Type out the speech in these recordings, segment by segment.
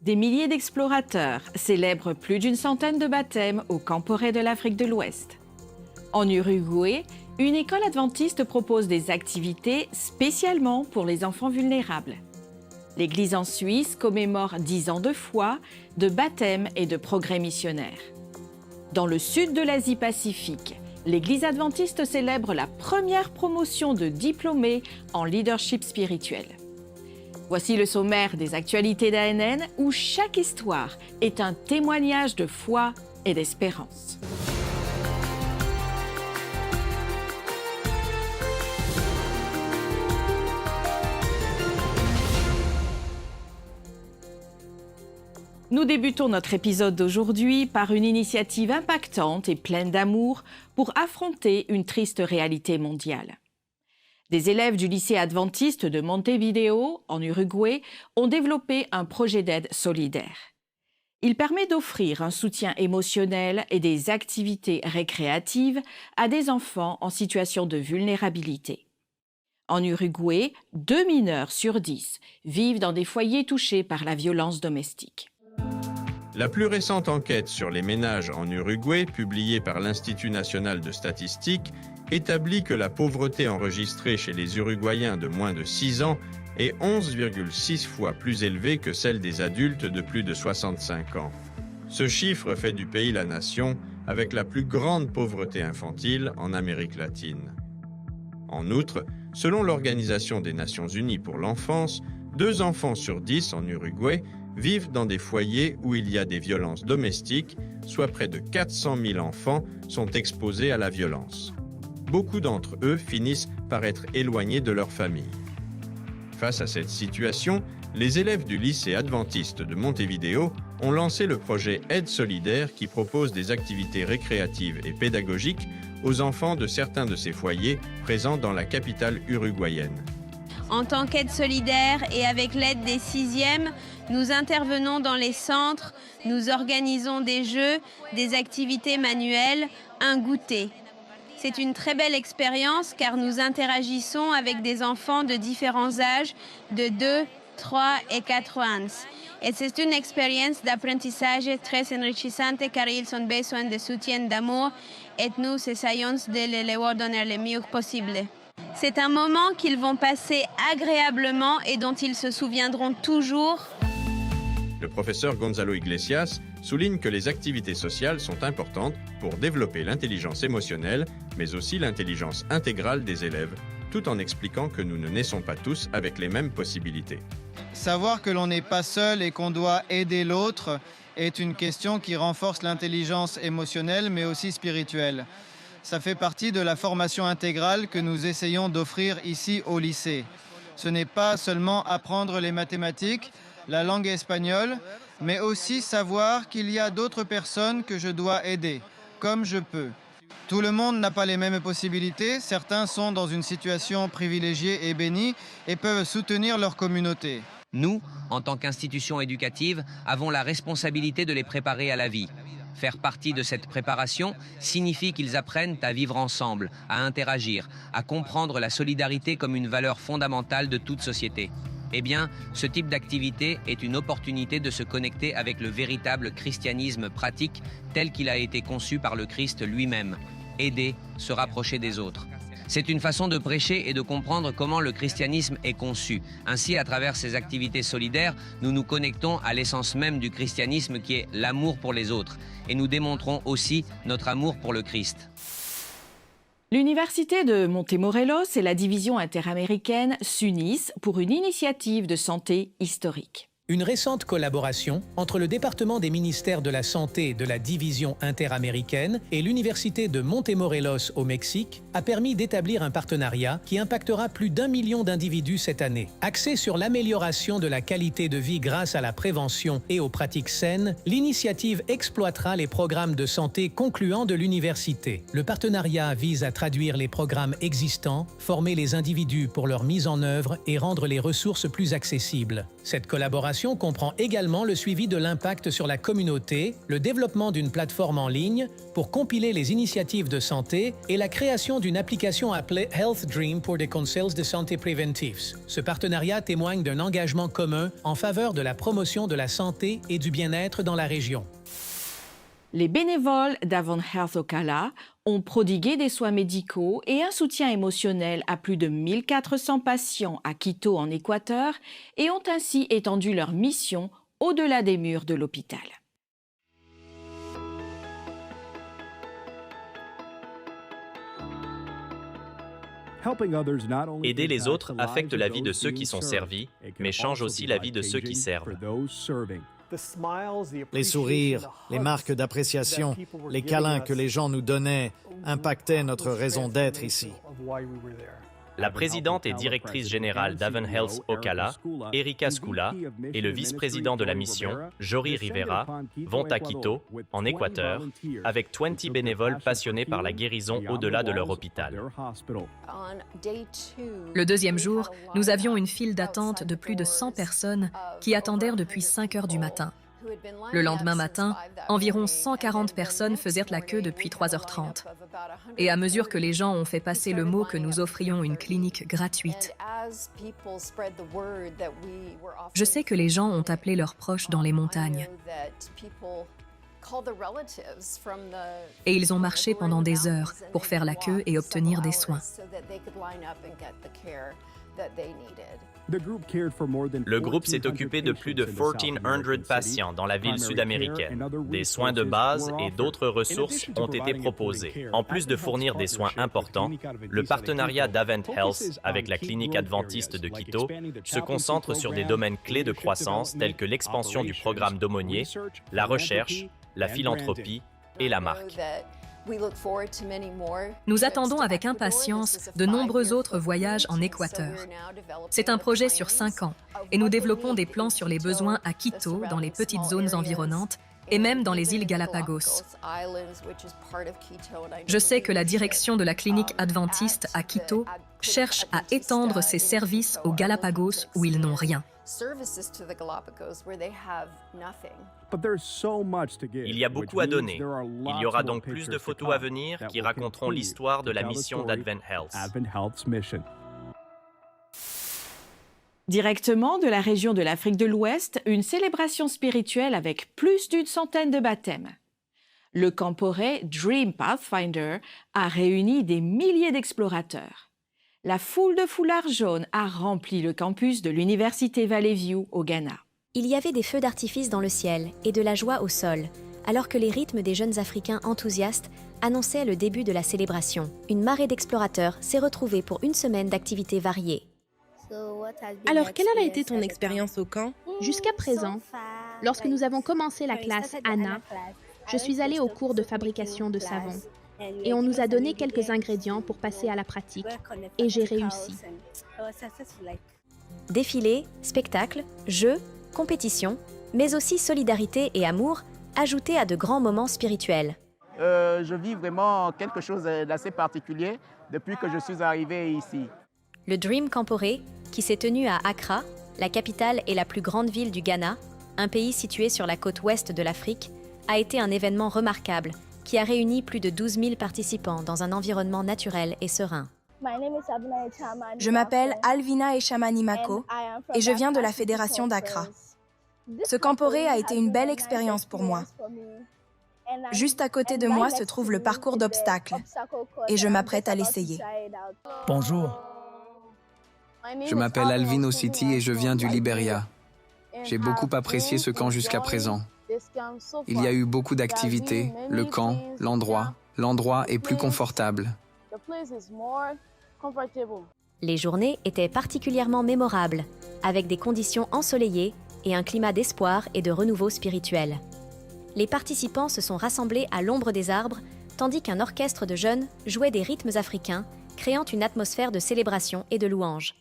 Des milliers d'explorateurs célèbrent plus d'une centaine de baptêmes au Camporé de l'Afrique de l'Ouest. En Uruguay, une école adventiste propose des activités spécialement pour les enfants vulnérables. L'Église en Suisse commémore 10 ans de foi, de baptême et de progrès missionnaires. Dans le sud de l'Asie-Pacifique, l'Église adventiste célèbre la première promotion de diplômés en leadership spirituel. Voici le sommaire des actualités d'ANN où chaque histoire est un témoignage de foi et d'espérance. Nous débutons notre épisode d'aujourd'hui par une initiative impactante et pleine d'amour pour affronter une triste réalité mondiale. Des élèves du lycée adventiste de Montevideo, en Uruguay, ont développé un projet d'aide solidaire. Il permet d'offrir un soutien émotionnel et des activités récréatives à des enfants en situation de vulnérabilité. En Uruguay, 2 mineurs sur 10 vivent dans des foyers touchés par la violence domestique. La plus récente enquête sur les ménages en Uruguay, publiée par l'Institut national de statistique, établit que la pauvreté enregistrée chez les Uruguayens de moins de 6 ans est 11,6 fois plus élevée que celle des adultes de plus de 65 ans. Ce chiffre fait du pays la nation avec la plus grande pauvreté infantile en Amérique latine. En outre, selon l'Organisation des Nations Unies pour l'enfance, 2 enfants sur 10 en Uruguay vivent dans des foyers où il y a des violences domestiques, soit près de 400 000 enfants sont exposés à la violence. Beaucoup d'entre eux finissent par être éloignés de leur famille. Face à cette situation, les élèves du lycée adventiste de Montevideo ont lancé le projet Aide solidaire qui propose des activités récréatives et pédagogiques aux enfants de certains de ces foyers présents dans la capitale uruguayenne. En tant qu'aide solidaire et avec l'aide des 6e, nous intervenons dans les centres, nous organisons des jeux, des activités manuelles, un goûter. C'est une très belle expérience car nous interagissons avec des enfants de différents âges, de 2, 3 et 4 ans. Et c'est une expérience d'apprentissage très enrichissante car ils ont besoin de soutien d'amour et nous essayons de leur donner le mieux possible. C'est un moment qu'ils vont passer agréablement et dont ils se souviendront toujours. Le professeur Gonzalo Iglesias souligne que les activités sociales sont importantes pour développer l'intelligence émotionnelle, mais aussi l'intelligence intégrale des élèves, tout en expliquant que nous ne naissons pas tous avec les mêmes possibilités. Savoir que l'on n'est pas seul et qu'on doit aider l'autre est une question qui renforce l'intelligence émotionnelle, mais aussi spirituelle. Ça fait partie de la formation intégrale que nous essayons d'offrir ici au lycée. Ce n'est pas seulement apprendre les mathématiques, la langue espagnole, mais aussi savoir qu'il y a d'autres personnes que je dois aider, comme je peux. Tout le monde n'a pas les mêmes possibilités, certains sont dans une situation privilégiée et bénie et peuvent soutenir leur communauté. Nous, en tant qu'institution éducative, avons la responsabilité de les préparer à la vie. Faire partie de cette préparation signifie qu'ils apprennent à vivre ensemble, à interagir, à comprendre la solidarité comme une valeur fondamentale de toute société. Eh bien, ce type d'activité est une opportunité de se connecter avec le véritable christianisme pratique tel qu'il a été conçu par le Christ lui-même. Aider, se rapprocher des autres. C'est une façon de prêcher et de comprendre comment le christianisme est conçu. Ainsi, à travers ces activités solidaires, nous nous connectons à l'essence même du christianisme qui est l'amour pour les autres. Et nous démontrons aussi notre amour pour le Christ. L'Université de Montemorelos et la division interaméricaine s'unissent pour une initiative de santé historique. Une récente collaboration entre le département des ministères de la Santé de la division interaméricaine et l'Université de Montemorelos au Mexique a permis d'établir un partenariat qui impactera plus d'1 million d'individus cette année. Axé sur l'amélioration de la qualité de vie grâce à la prévention et aux pratiques saines, l'initiative exploitera les programmes de santé concluants de l'université. Le partenariat vise à traduire les programmes existants, former les individus pour leur mise en œuvre et rendre les ressources plus accessibles. Cette collaboration célébration comprend également le suivi de l'impact sur la communauté, le développement d'une plateforme en ligne pour compiler les initiatives de santé et la création d'une application appelée Health Dream pour des conseils de santé préventifs. Ce partenariat témoigne d'un engagement commun en faveur de la promotion de la santé et du bien-être dans la région. Les bénévoles d'Avon Health Ocala ont prodigué des soins médicaux et un soutien émotionnel à plus de 1400 patients à Quito en Équateur et ont ainsi étendu leur mission au-delà des murs de l'hôpital. Aider les autres affecte la vie de ceux qui sont servis, mais change aussi la vie de ceux qui servent. Les sourires, les marques d'appréciation, les câlins que les gens nous donnaient impactaient notre raison d'être ici. La présidente et directrice générale d'Avon Health Ocala, Erika Skula, et le vice-président de la mission, Jory Rivera, vont à Quito, en Équateur, avec 20 bénévoles passionnés par la guérison au-delà de leur hôpital. Le deuxième jour, nous avions une file d'attente de plus de 100 personnes qui attendèrent depuis 5 heures du matin. Le lendemain matin, environ 140 personnes faisaient la queue depuis 3h30. Et à mesure que les gens ont fait passer le mot que nous offrions une clinique gratuite, je sais que les gens ont appelé leurs proches dans les montagnes. Et ils ont marché pendant des heures pour faire la queue et obtenir des soins. Le groupe s'est occupé de plus de 1400 patients dans la ville sud-américaine. Des soins de base et d'autres ressources ont été proposés. En plus de fournir des soins importants, le partenariat d'Avent Health avec la clinique adventiste de Quito se concentre sur des domaines clés de croissance tels que l'expansion du programme d'aumôniers, la recherche, la philanthropie et la marque. Nous attendons avec impatience de nombreux autres voyages en Équateur. C'est un projet sur 5 ans et nous développons des plans sur les besoins à Quito, dans les petites zones environnantes et même dans les îles Galapagos. Je sais que la direction de la clinique adventiste à Quito cherche à étendre ses services aux Galapagos où ils n'ont rien. Il y a beaucoup à donner. Il y aura donc plus de photos à venir qui raconteront l'histoire de la mission d'Advent Health. Directement de la région de l'Afrique de l'Ouest, une célébration spirituelle avec plus d'une centaine de baptêmes. Le Camporé Dream Pathfinder a réuni des milliers d'explorateurs. La foule de foulards jaunes a rempli le campus de l'Université Valley View au Ghana. Il y avait des feux d'artifice dans le ciel et de la joie au sol, alors que les rythmes des jeunes Africains enthousiastes annonçaient le début de la célébration. Une marée d'explorateurs s'est retrouvée pour une semaine d'activités variées. Alors, quelle a été ton expérience au camp? Jusqu'à présent, lorsque nous avons commencé la classe Anna, je suis allée au cours de fabrication de savon. Et on nous a donné quelques ingrédients pour passer à la pratique. Et j'ai réussi. Défilés, spectacles, jeux, compétitions, mais aussi solidarité et amour, ajoutés à de grands moments spirituels. Je vis vraiment quelque chose d'assez particulier depuis que je suis arrivé ici. Le Dream Camporé, qui s'est tenu à Accra, la capitale et la plus grande ville du Ghana, un pays situé sur la côte ouest de l'Afrique, a été un événement remarquable qui a réuni plus de 12 000 participants dans un environnement naturel et serein. Je m'appelle Alvina Eshamani Mako et je viens de la Fédération d'Accra. Ce camporé a été une belle expérience pour moi. Juste à côté de moi se trouve le parcours d'obstacles et je m'apprête à l'essayer. Bonjour. Je m'appelle Alvin Ositi et je viens du Libéria. J'ai beaucoup apprécié ce camp jusqu'à présent. Il y a eu beaucoup d'activités, le camp, l'endroit est plus confortable. Les journées étaient particulièrement mémorables, avec des conditions ensoleillées et un climat d'espoir et de renouveau spirituel. Les participants se sont rassemblés à l'ombre des arbres, tandis qu'un orchestre de jeunes jouait des rythmes africains, créant une atmosphère de célébration et de louange.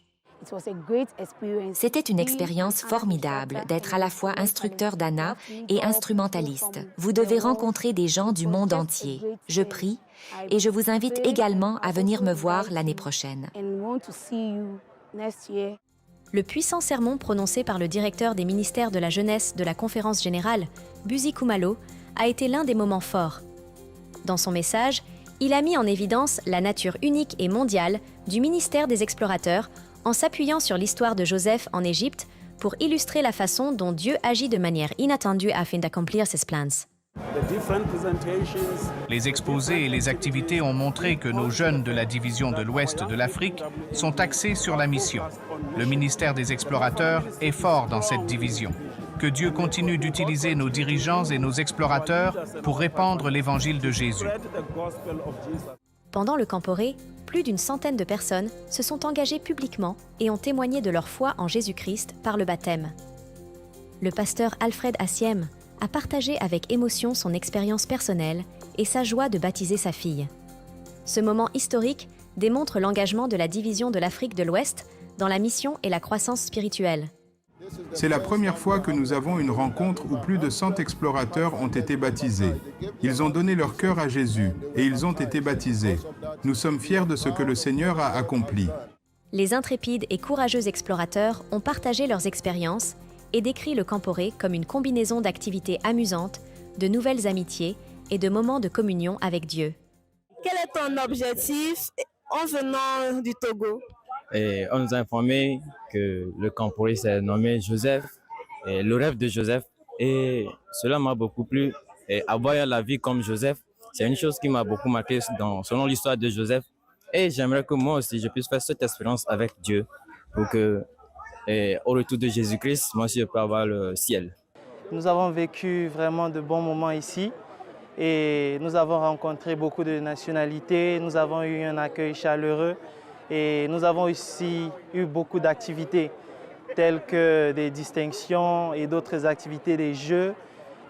C'était une expérience formidable d'être à la fois instructeur d'Anna et instrumentaliste. Vous devez rencontrer des gens du monde entier. Je prie et je vous invite également à venir me voir l'année prochaine. Le puissant sermon prononcé par le directeur des ministères de la jeunesse de la Conférence générale, Buzi Khumalo, a été l'un des moments forts. Dans son message, il a mis en évidence la nature unique et mondiale du ministère des explorateurs en s'appuyant sur l'histoire de Joseph en Égypte pour illustrer la façon dont Dieu agit de manière inattendue afin d'accomplir ses plans. Les exposés et les activités ont montré que nos jeunes de la division de l'Ouest de l'Afrique sont axés sur la mission. Le ministère des explorateurs est fort dans cette division. Que Dieu continue d'utiliser nos dirigeants et nos explorateurs pour répandre l'évangile de Jésus. Pendant le Camporé, plus d'une centaine de personnes se sont engagées publiquement et ont témoigné de leur foi en Jésus-Christ par le baptême. Le pasteur Alfred Assiem a partagé avec émotion son expérience personnelle et sa joie de baptiser sa fille. Ce moment historique démontre l'engagement de la division de l'Afrique de l'Ouest dans la mission et la croissance spirituelle. C'est la première fois que nous avons une rencontre où plus de 100 explorateurs ont été baptisés. Ils ont donné leur cœur à Jésus et ils ont été baptisés. Nous sommes fiers de ce que le Seigneur a accompli. Les intrépides et courageux explorateurs ont partagé leurs expériences et décrit le Camporé comme une combinaison d'activités amusantes, de nouvelles amitiés et de moments de communion avec Dieu. Quel est ton objectif en venant du Togo? Et on nous a informé que le Camporé s'est nommé Joseph, et le rêve de Joseph, et cela m'a beaucoup plu. Et avoir la vie comme Joseph, c'est une chose qui m'a beaucoup marqué selon l'histoire de Joseph. Et j'aimerais que moi aussi, je puisse faire cette expérience avec Dieu pour que, au retour de Jésus-Christ, moi aussi, je peux avoir le ciel. Nous avons vécu vraiment de bons moments ici et nous avons rencontré beaucoup de nationalités, nous avons eu un accueil chaleureux. Et nous avons aussi eu beaucoup d'activités telles que des distinctions et d'autres activités, des jeux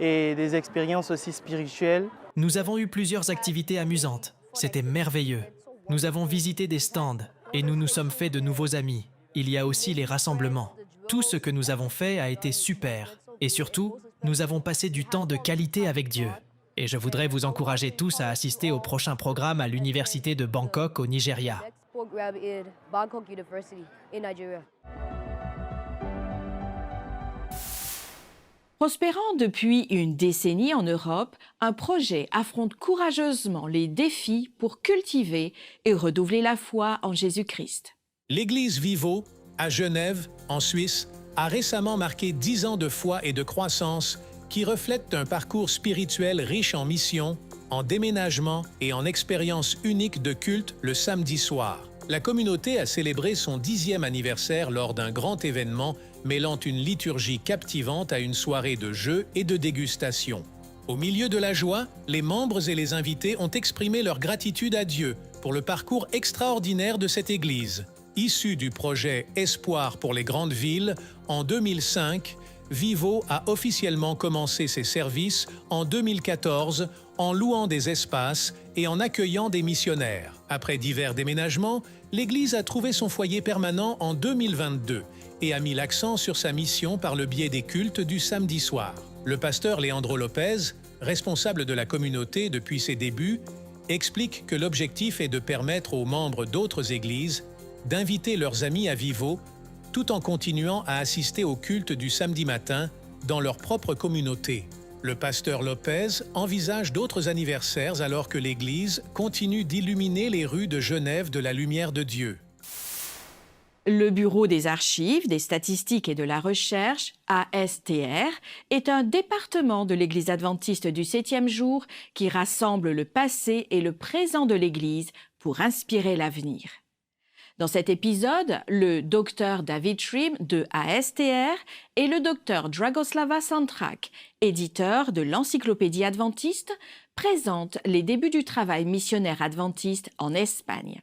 et des expériences aussi spirituelles. Nous avons eu plusieurs activités amusantes. C'était merveilleux. Nous avons visité des stands et nous nous sommes fait de nouveaux amis. Il y a aussi les rassemblements. Tout ce que nous avons fait a été super. Et surtout, nous avons passé du temps de qualité avec Dieu. Et je voudrais vous encourager tous à assister au prochain programme à l'Université de Bangkok au Nigeria. Prospérant depuis une décennie en Europe, un projet affronte courageusement les défis pour cultiver et renouveler la foi en Jésus-Christ. L'Église Vivo, à Genève, en Suisse, a récemment marqué 10 ans de foi et de croissance qui reflètent un parcours spirituel riche en missions, en déménagement et en expériences uniques de culte le samedi soir. La communauté a célébré son 10e anniversaire lors d'un grand événement mêlant une liturgie captivante à une soirée de jeux et de dégustation. Au milieu de la joie, les membres et les invités ont exprimé leur gratitude à Dieu pour le parcours extraordinaire de cette église. Issu du projet Espoir pour les grandes villes, en 2005, Vivo a officiellement commencé ses services en 2014 en louant des espaces et en accueillant des missionnaires. Après divers déménagements, l'Église a trouvé son foyer permanent en 2022 et a mis l'accent sur sa mission par le biais des cultes du samedi soir. Le pasteur Leandro Lopez, responsable de la communauté depuis ses débuts, explique que l'objectif est de permettre aux membres d'autres églises d'inviter leurs amis à Vivo tout en continuant à assister au culte du samedi matin dans leur propre communauté. Le pasteur Lopez envisage d'autres anniversaires alors que l'Église continue d'illuminer les rues de Genève de la lumière de Dieu. Le Bureau des archives, des statistiques et de la recherche, ASTR, est un département de l'Église adventiste du 7e jour qui rassemble le passé et le présent de l'Église pour inspirer l'avenir. Dans cet épisode, le docteur David Shrim de ASTR et le docteur Dragoslava Santrak, éditeur de l'Encyclopédie adventiste, présentent les débuts du travail missionnaire adventiste en Espagne.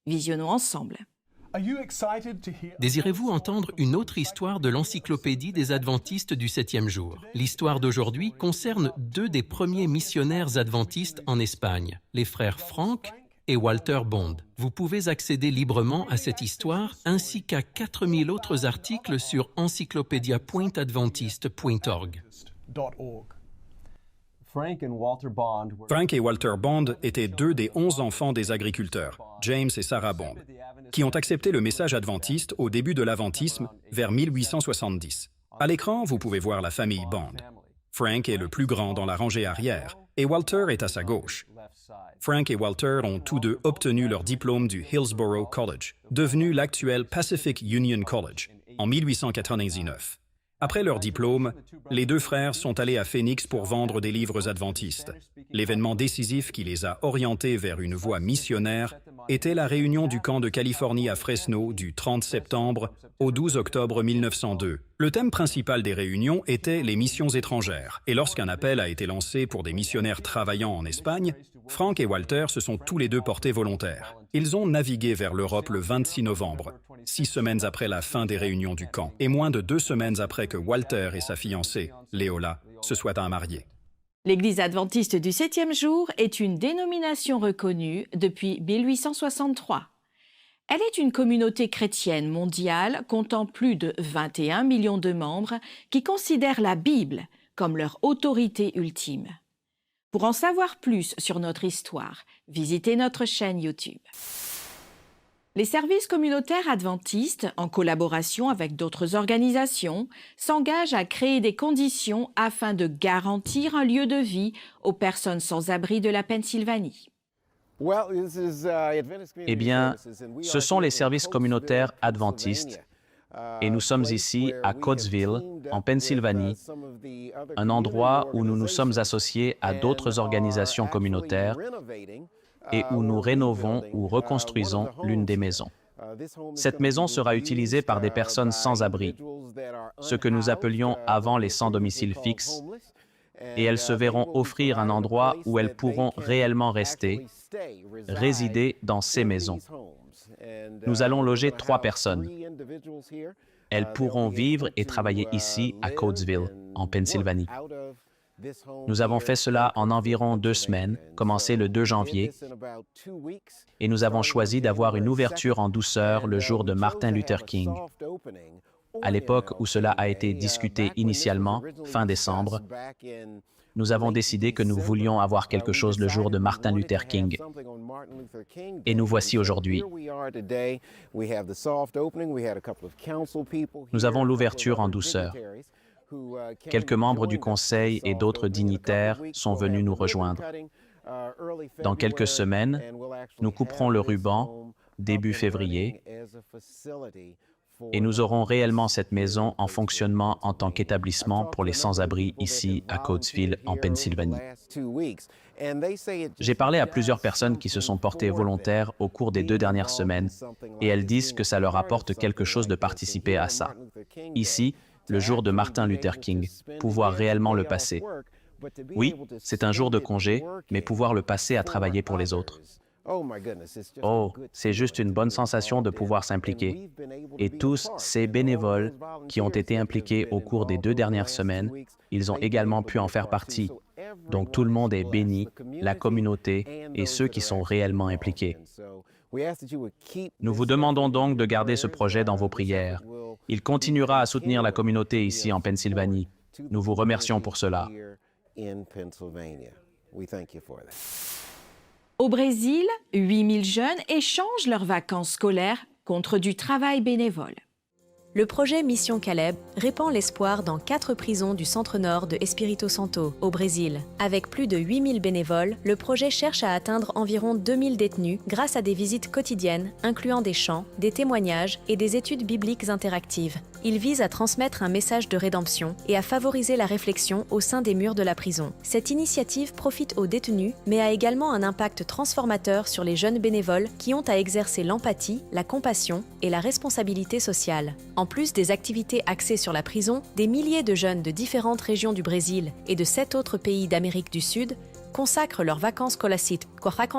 Visionnons ensemble. Désirez-vous entendre une autre histoire de l'Encyclopédie des Adventistes du 7e jour? L'histoire d'aujourd'hui concerne deux des premiers missionnaires adventistes en Espagne, les frères Frank et Walter Bond. Vous pouvez accéder librement à cette histoire ainsi qu'à 4000 autres articles sur encyclopedia.adventiste.org. Frank et Walter Bond étaient 2 des 11 enfants des agriculteurs, James et Sarah Bond, qui ont accepté le message adventiste au début de l'adventisme vers 1870. À l'écran, vous pouvez voir la famille Bond. Frank est le plus grand dans la rangée arrière et Walter est à sa gauche. Frank et Walter ont tous deux obtenu leur diplôme du Hillsborough College, devenu l'actuel Pacific Union College, en 1899. Après leur diplôme, les 2 frères sont allés à Phoenix pour vendre des livres adventistes. L'événement décisif qui les a orientés vers une voie missionnaire était la réunion du camp de Californie à Fresno du 30 septembre au 12 octobre 1902. Le thème principal des réunions était les missions étrangères, et lorsqu'un appel a été lancé pour des missionnaires travaillant en Espagne, Frank et Walter se sont tous les 2 portés volontaires. Ils ont navigué vers l'Europe le 26 novembre, 6 semaines après la fin des réunions du camp, et moins de 2 semaines après que Walter et sa fiancée, Léola, se soient mariés. L'Église adventiste du 7e jour est une dénomination reconnue depuis 1863. Elle est une communauté chrétienne mondiale comptant plus de 21 millions de membres qui considèrent la Bible comme leur autorité ultime. Pour en savoir plus sur notre histoire, visitez notre chaîne YouTube. Les services communautaires adventistes, en collaboration avec d'autres organisations, s'engagent à créer des conditions afin de garantir un lieu de vie aux personnes sans abri de la Pennsylvanie. Eh bien, ce sont les services communautaires adventistes et nous sommes ici à Coatesville, en Pennsylvanie, un endroit où nous nous sommes associés à d'autres organisations communautaires et où nous rénovons ou reconstruisons l'une des maisons. Cette maison sera utilisée par des personnes sans abri, ce que nous appelions avant les sans domicile fixe, et elles se verront offrir un endroit où elles pourront réellement rester, résider dans ces maisons. Nous allons loger 3 personnes. Elles pourront vivre et travailler ici à Coatesville, en Pennsylvanie. Nous avons fait cela en environ 2 semaines, commencé le 2 janvier, et nous avons choisi d'avoir une ouverture en douceur le jour de Martin Luther King. À l'époque où cela a été discuté initialement, fin décembre, nous avons décidé que nous voulions avoir quelque chose le jour de Martin Luther King. Et nous voici aujourd'hui. Nous avons l'ouverture en douceur. Quelques membres du conseil et d'autres dignitaires sont venus nous rejoindre. Dans quelques semaines, nous couperons le ruban, début février, et nous aurons réellement cette maison en fonctionnement en tant qu'établissement pour les sans-abri ici à Coatesville, en Pennsylvanie. J'ai parlé à plusieurs personnes qui se sont portées volontaires au cours des 2 dernières semaines et elles disent que ça leur apporte quelque chose de participer à ça. Ici, le jour de Martin Luther King, pouvoir réellement le passer. Oui, c'est un jour de congé, mais pouvoir le passer à travailler pour les autres. Oh, c'est juste une bonne sensation de pouvoir s'impliquer. Et tous ces bénévoles qui ont été impliqués au cours des 2 dernières semaines, ils ont également pu en faire partie. Donc tout le monde est béni, la communauté et ceux qui sont réellement impliqués. Nous vous demandons donc de garder ce projet dans vos prières. Il continuera à soutenir la communauté ici en Pennsylvanie. Nous vous remercions pour cela. Au Brésil, 8000 jeunes échangent leurs vacances scolaires contre du travail bénévole. Le projet Mission Caleb répand l'espoir dans 4 prisons du centre-nord de Espírito Santo, au Brésil. Avec plus de 8000 bénévoles, le projet cherche à atteindre environ 2000 détenus grâce à des visites quotidiennes, incluant des chants, des témoignages et des études bibliques interactives. Il vise à transmettre un message de rédemption et à favoriser la réflexion au sein des murs de la prison. Cette initiative profite aux détenus, mais a également un impact transformateur sur les jeunes bénévoles qui ont à exercer l'empathie, la compassion et la responsabilité sociale. En plus des activités axées sur la prison, des milliers de jeunes de différentes régions du Brésil et de 7 autres pays d'Amérique du Sud consacrent leurs vacances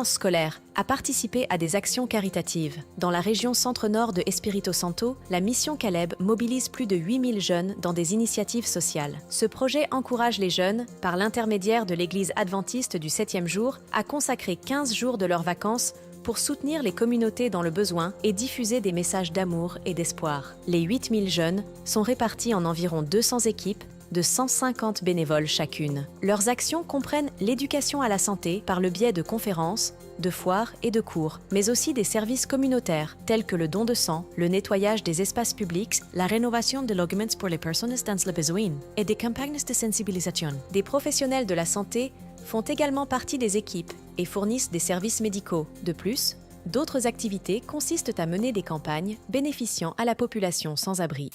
scolaires à participer à des actions caritatives. Dans la région centre-nord de Espírito Santo, la Mission Caleb mobilise plus de 8000 jeunes dans des initiatives sociales. Ce projet encourage les jeunes, par l'intermédiaire de l'Église adventiste du 7e jour, à consacrer 15 jours de leurs vacances pour soutenir les communautés dans le besoin et diffuser des messages d'amour et d'espoir. Les 8000 jeunes sont répartis en environ 200 équipes de 150 bénévoles chacune. Leurs actions comprennent l'éducation à la santé par le biais de conférences, de foires et de cours, mais aussi des services communautaires tels que le don de sang, le nettoyage des espaces publics, la rénovation de logements pour les personnes dans le besoin et des campagnes de sensibilisation. Des professionnels de la santé font également partie des équipes et fournissent des services médicaux. De plus, d'autres activités consistent à mener des campagnes bénéficiant à la population sans abri.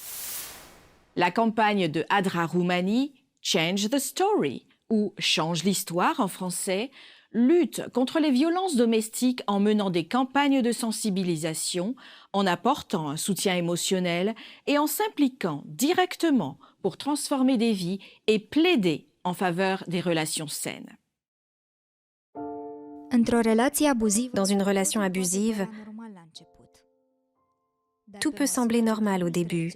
La campagne de Adra Roumanie, Change the Story, ou Change l'histoire en français, lutte contre les violences domestiques en menant des campagnes de sensibilisation, en apportant un soutien émotionnel et en s'impliquant directement pour transformer des vies et plaider en faveur des relations saines. Dans une relation abusive, tout peut sembler normal au début,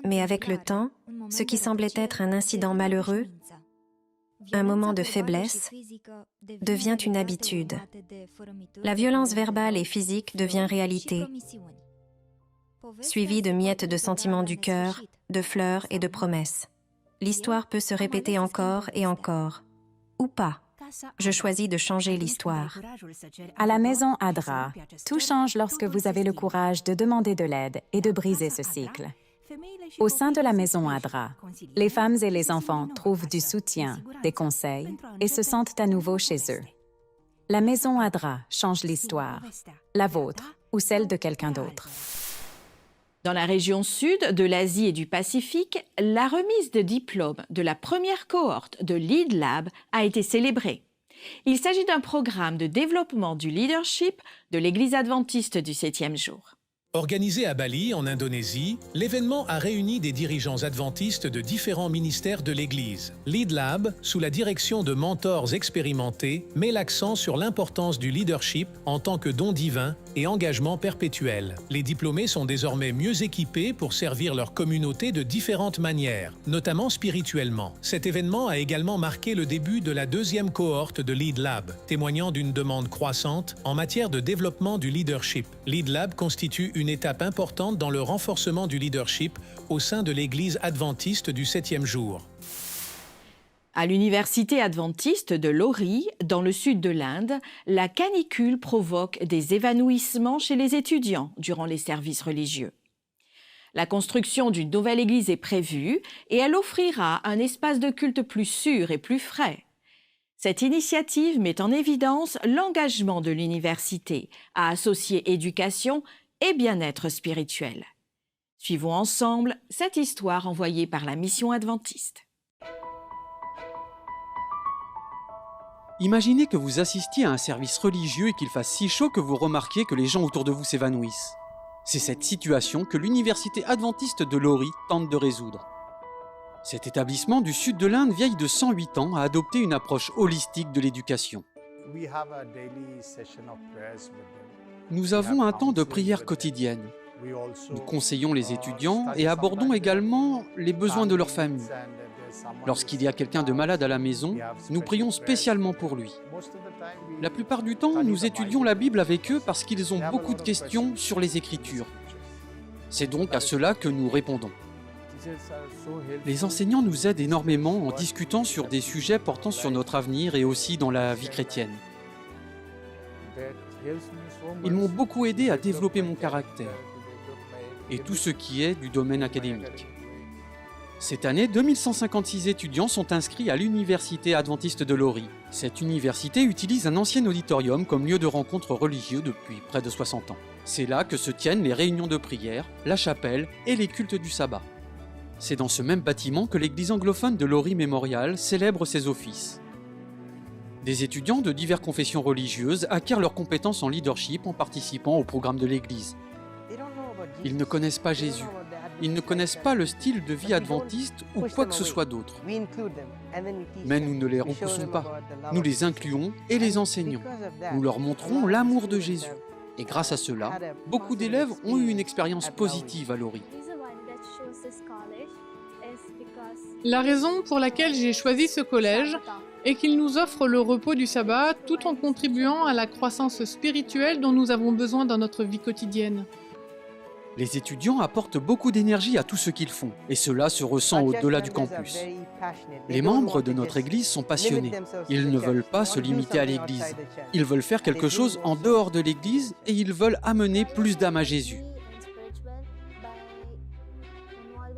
mais avec le temps, ce qui semblait être un incident malheureux, un moment de faiblesse, devient une habitude. La violence verbale et physique devient réalité, suivie de miettes de sentiments du cœur, de fleurs et de promesses. L'histoire peut se répéter encore et encore, ou pas. Je choisis de changer l'histoire. À la maison Adra, tout change lorsque vous avez le courage de demander de l'aide et de briser ce cycle. Au sein de la maison Adra, les femmes et les enfants trouvent du soutien, des conseils et se sentent à nouveau chez eux. La maison Adra change l'histoire, la vôtre ou celle de quelqu'un d'autre. Dans la région sud de l'Asie et du Pacifique, la remise de diplôme de la première cohorte de Lead Lab a été célébrée. Il s'agit d'un programme de développement du leadership de l'Église adventiste du 7e jour. Organisé à Bali, en Indonésie, l'événement a réuni des dirigeants adventistes de différents ministères de l'Église. Lead Lab, sous la direction de mentors expérimentés, met l'accent sur l'importance du leadership en tant que don divin et engagement perpétuel. Les diplômés sont désormais mieux équipés pour servir leur communauté de différentes manières, notamment spirituellement. Cet événement a également marqué le début de la deuxième cohorte de Lead Lab, témoignant d'une demande croissante en matière de développement du leadership. Lead Lab constitue une étape importante dans le renforcement du leadership au sein de l'Église adventiste du 7e jour. À l'université adventiste de Lori, dans le sud de l'Inde, la canicule provoque des évanouissements chez les étudiants durant les services religieux. La construction d'une nouvelle église est prévue et elle offrira un espace de culte plus sûr et plus frais. Cette initiative met en évidence l'engagement de l'université à associer éducation et bien-être spirituel. Suivons ensemble cette histoire envoyée par la mission adventiste. Imaginez que vous assistiez à un service religieux et qu'il fasse si chaud que vous remarquiez que les gens autour de vous s'évanouissent. C'est cette situation que l'université adventiste de Lori tente de résoudre. Cet établissement du sud de l'Inde, vieille de 108 ans, a adopté une approche holistique de l'éducation. Nous avons un temps de prière quotidienne. Nous conseillons les étudiants et abordons également les besoins de leur famille. Lorsqu'il y a quelqu'un de malade à la maison, nous prions spécialement pour lui. La plupart du temps, nous étudions la Bible avec eux parce qu'ils ont beaucoup de questions sur les Écritures. C'est donc à cela que nous répondons. Les enseignants nous aident énormément en discutant sur des sujets portant sur notre avenir et aussi dans la vie chrétienne. Ils m'ont beaucoup aidé à développer mon caractère et tout ce qui est du domaine académique. Cette année, 2156 étudiants sont inscrits à l'université adventiste de Lori. Cette université utilise un ancien auditorium comme lieu de rencontre religieux depuis près de 60 ans. C'est là que se tiennent les réunions de prière, la chapelle et les cultes du sabbat. C'est dans ce même bâtiment que l'église anglophone de Lori Memorial célèbre ses offices. Des étudiants de diverses confessions religieuses acquièrent leurs compétences en leadership en participant au programme de l'église. Ils ne connaissent pas Jésus. Ils ne connaissent pas le style de vie adventiste ou quoi que ce soit d'autre. Mais nous ne les repoussons pas. Nous les incluons et les enseignons. Nous leur montrons l'amour de Jésus. Et grâce à cela, beaucoup d'élèves ont eu une expérience positive à Lori. La raison pour laquelle j'ai choisi ce collège est qu'il nous offre le repos du sabbat tout en contribuant à la croissance spirituelle dont nous avons besoin dans notre vie quotidienne. Les étudiants apportent beaucoup d'énergie à tout ce qu'ils font, et cela se ressent au-delà du campus. Les membres de notre Église sont passionnés. Ils ne veulent pas se limiter à l'Église. Ils veulent faire quelque chose en dehors de l'Église et ils veulent amener plus d'âmes à Jésus.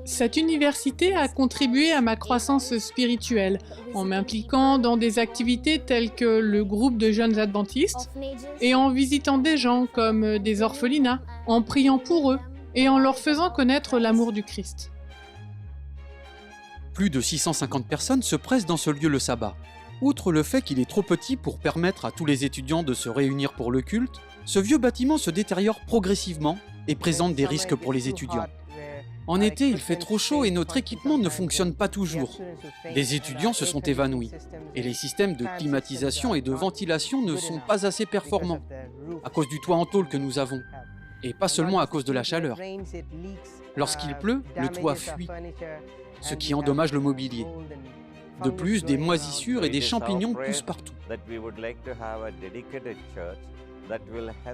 Cette université a contribué à ma croissance spirituelle en m'impliquant dans des activités telles que le groupe de jeunes adventistes et en visitant des gens comme des orphelinats, en priant pour eux et en leur faisant connaître l'amour du Christ. Plus de 650 personnes se pressent dans ce lieu le sabbat. Outre le fait qu'il est trop petit pour permettre à tous les étudiants de se réunir pour le culte, ce vieux bâtiment se détériore progressivement et présente des risques pour les étudiants. En été, il fait trop chaud et notre équipement ne fonctionne pas toujours. Des étudiants se sont évanouis et les systèmes de climatisation et de ventilation ne sont pas assez performants à cause du toit en tôle que nous avons et pas seulement à cause de la chaleur. Lorsqu'il pleut, le toit fuit, ce qui endommage le mobilier. De plus, des moisissures et des champignons poussent partout.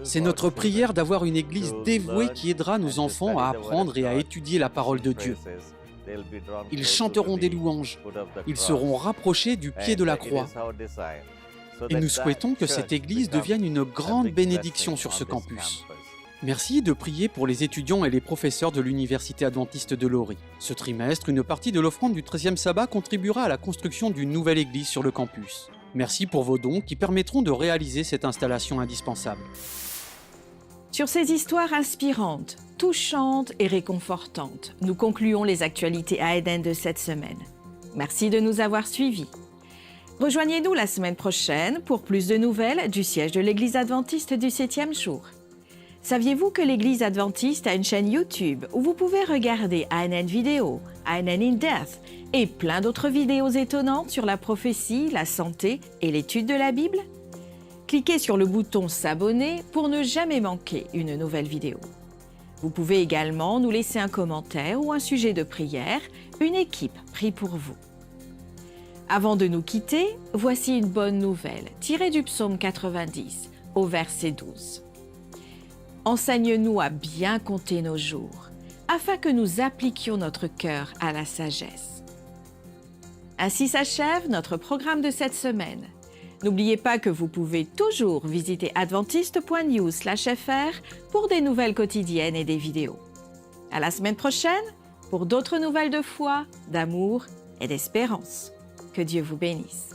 C'est notre prière d'avoir une église dévouée qui aidera nos enfants à apprendre et à étudier la parole de Dieu. Ils chanteront des louanges, ils seront rapprochés du pied de la croix. Et nous souhaitons que cette église devienne une grande bénédiction sur ce campus. Merci de prier pour les étudiants et les professeurs de l'Université adventiste de Lori. Ce trimestre, une partie de l'offrande du 13e sabbat contribuera à la construction d'une nouvelle église sur le campus. Merci pour vos dons qui permettront de réaliser cette installation indispensable. Sur ces histoires inspirantes, touchantes et réconfortantes, nous concluons les actualités ANN de cette semaine. Merci de nous avoir suivis. Rejoignez-nous la semaine prochaine pour plus de nouvelles du siège de l'Église adventiste du 7e jour. Saviez-vous que l'Église adventiste a une chaîne YouTube où vous pouvez regarder ANN Vidéo, ANN in Depth et plein d'autres vidéos étonnantes sur la prophétie, la santé et l'étude de la Bible? Cliquez sur le bouton s'abonner pour ne jamais manquer une nouvelle vidéo. Vous pouvez également nous laisser un commentaire ou un sujet de prière, une équipe prie pour vous. Avant de nous quitter, voici une bonne nouvelle tirée du psaume 90 au verset 12. Enseigne-nous à bien compter nos jours, afin que nous appliquions notre cœur à la sagesse. Ainsi s'achève notre programme de cette semaine. N'oubliez pas que vous pouvez toujours visiter adventiste.news/fr pour des nouvelles quotidiennes et des vidéos. À la semaine prochaine pour d'autres nouvelles de foi, d'amour et d'espérance. Que Dieu vous bénisse.